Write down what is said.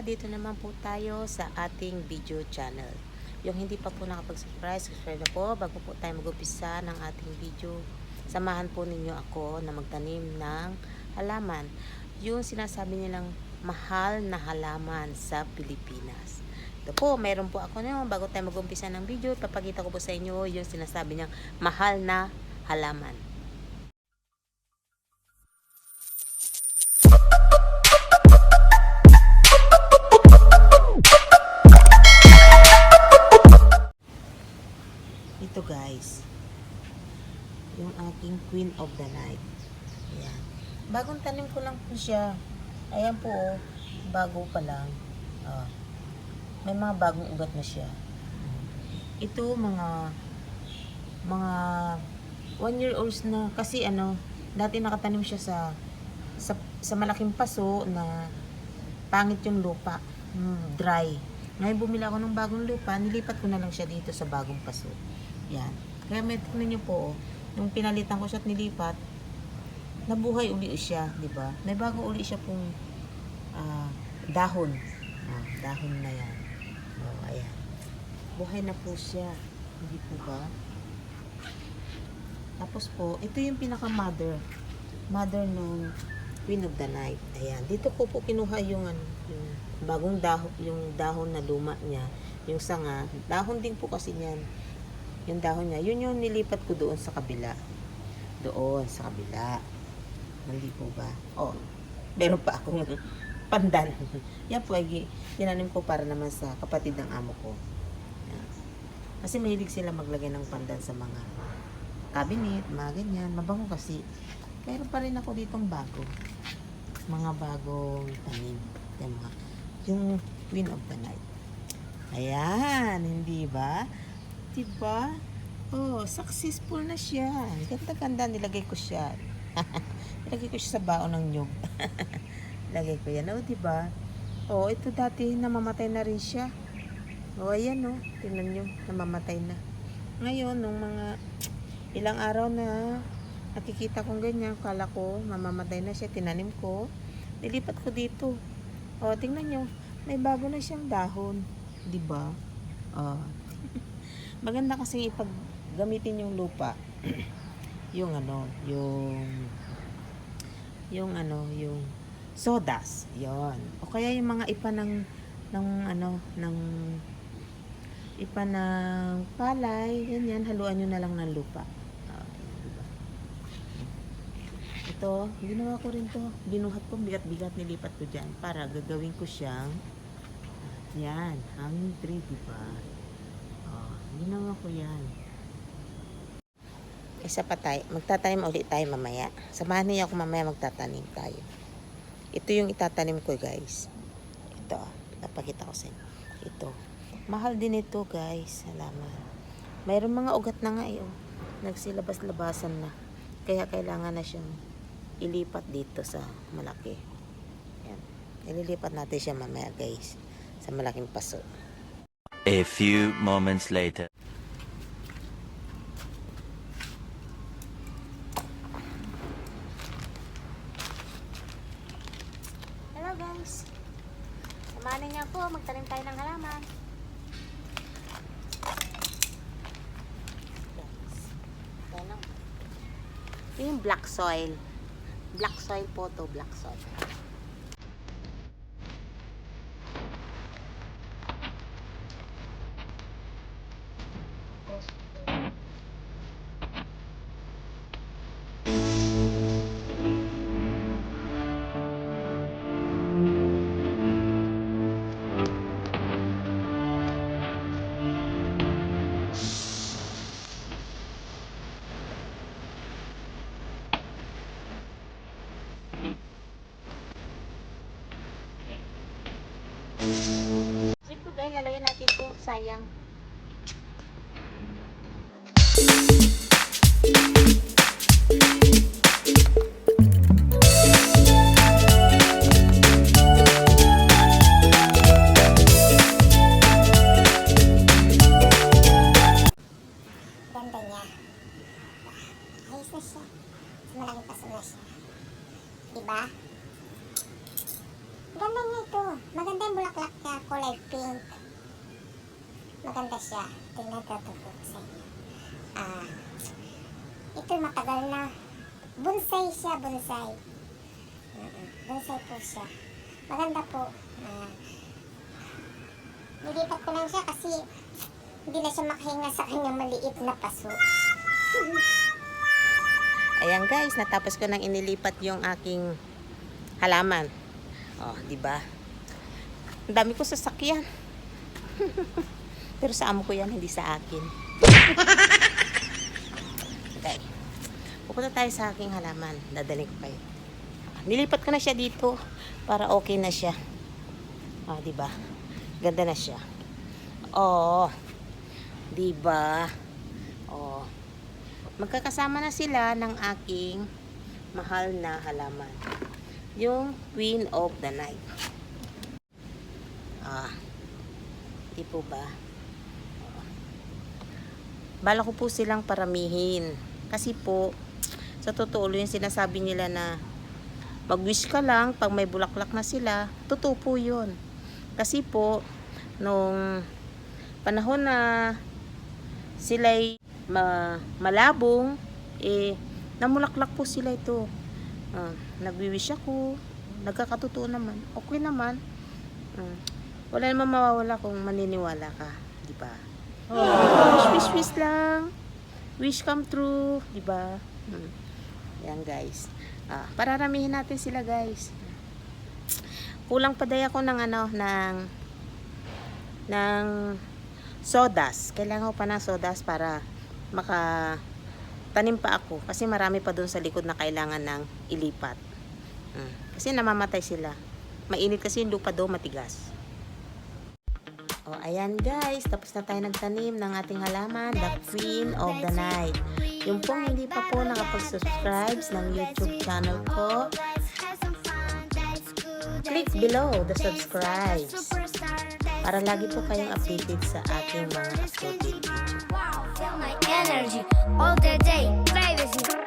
dito naman po tayo sa ating video channel. Yung hindi pa po nakapag-subscribe, subscribe na po bago po tayo mag-umpisa ng ating video. Samahan po ninyo ako na magtanim ng halaman. Yung sinasabi nilang mahal na halaman sa Pilipinas. Ito po, mayroon po ako naman bago tayo mag-umpisa ng video, ipapakita ko po sa inyo yung sinasabi niyang mahal na halaman. Ito guys, yung aking Queen of the Night. Ayan. Bagong tanim ko lang po siya. Ayan po, oh, bago pa lang. Oh, may mga bagong ugat na siya. Ito mga 1-year-olds na kasi dati nakatanim siya sa malaking paso na pangit yung lupa, dry. Ngayon bumili ako ng bagong lupa, nilipat ko na lang siya dito sa bagong paso. Yan. Kaya may tingnan nyo po, nung pinalitan ko siya at nilipat, nabuhay uli siya, di ba? May bago uli siya pong dahon. Dahon na yan. Ayan. Buhay na po siya. Hindi po ba? Tapos po, ito yung pinaka-mother. Mother nung Queen of the Night. Ayan. Dito ko po kinuha yung bagong dahon, yung dahon na luma niya. Yung sanga. Dahon din po kasi niyan. Yung dahon niya, yun yung nilipat ko doon sa kabila. Doon sa kabila. Hindi po ba? Oh, meron pa akong pandan. Yan po ay tinanim ko para naman sa kapatid ng amo ko. Yan. Kasi mahilig sila maglagay ng pandan sa mga cabinet, mga ganyan. Mabango kasi. Meron pa rin ako ditong bago. Mga bagong tanim. Yung Queen of the Night. Ayan, hindi ba? Diba? Oh, successful na siya. Ganda-ganda, nilagay ko siya. Nilagay ko siya sa baon ng nyug. Nilagay ko yan. Oh, diba? Oh, ito dati namamatay na rin siya. Oh, ayan oh. Tingnan nyo, namamatay na. Ngayon, nung mga ilang araw na nakikita kong ganyan, kala ko mamamatay na siya, tinanim ko. Nilipat ko dito. Oh, tingnan nyo. May bago na siyang dahon. Diba? Oh. Maganda kasi ipag gamitin yung lupa. yung sawdust, yon. O kaya yung mga ipa ng ipa ng palay, ganyan, haluan nyo na lang ng lupa. Diba? Ito, ginawa ko rin to. Binuhat ko, bigat-bigat nilipat ko dyan para gagawin ko siyang yan, hanging tree, diba? Ginawa ko yan. Isa pa tayo. Magtatanim ulit tayo mamaya. Samahan niyo ako mamaya, magtatanim tayo. Ito yung itatanim ko guys. Ito. Napakita ko sa inyo. Ito. Mahal din ito guys. Salamat. Mayroong mga ugat na nga nagsilabas-labasan na. Kaya kailangan na siyang ilipat dito sa malaki. Yan. Ililipat natin siya mamaya guys. Sa malaking paso. A few moments later. Hello guys. Samahan niyo po, magtanim tayo ng halaman. Ito yung black soil. Black soil po to, black soil. Ito guys, lalagyan natin ito, sayang. Ganda niya. Ayos na siya. Malaking paso na siya. Diba? Ganda niya ito. Maganda yung bulaklak niya, kulay pink. Maganda siya. Tingnan ko ito po sa inyo. Ito matagal na. Bonsai siya, bonsai. Bonsai po siya. Maganda po. Nilipat ko lang siya kasi hindi na siya makahinga sa kanyang maliit na paso. Ayan guys, natapos ko nang inilipat yung aking halaman. Oh, di ba? Ang dami ko sasakyan. Pero sa amo ko yan, hindi sa akin. Okay. Pupunta tayo sa aking halaman. Dadalhin ko kayo. Nilipat ko na siya dito para okay na siya. Oh, di ba? Ganda na siya. Oh. Di ba? Oh. Magkakasama na sila ng aking mahal na halaman. Yung Queen of the Night. Di po ba? Bala ko po silang paramihin. Kasi po, sa totoo yung sinasabi nila na mag-wish ka lang pag may bulaklak na sila. Totoo po yun. Kasi po, nung panahon na sila'y malabong, namulaklak po sila ito. Nagwi-wish ako, nagkakatotoo naman, okay naman. Wala naman mawawala kung maniniwala ka, di ba? Wish lang, wish come true, di ba? Yan guys, pararamihin natin sila guys. Kulang pa day ako ng ng sodas. Kailangan ko pa ng sodas para makatanim pa ako. Kasi marami pa doon sa likod na kailangan ng ilipat. Kasi namamatay sila. Mainit kasi yung lupa doon, matigas. O, ayan guys. Tapos na tayo nagtanim ng ating halaman, the Queen of the Night. Yung pong hindi pa po nakapag-subscribe ng YouTube channel ko, click below the subscribe para lagi po kayong updated sa aking mga uploaded video. Feel my energy all the day. Play with me.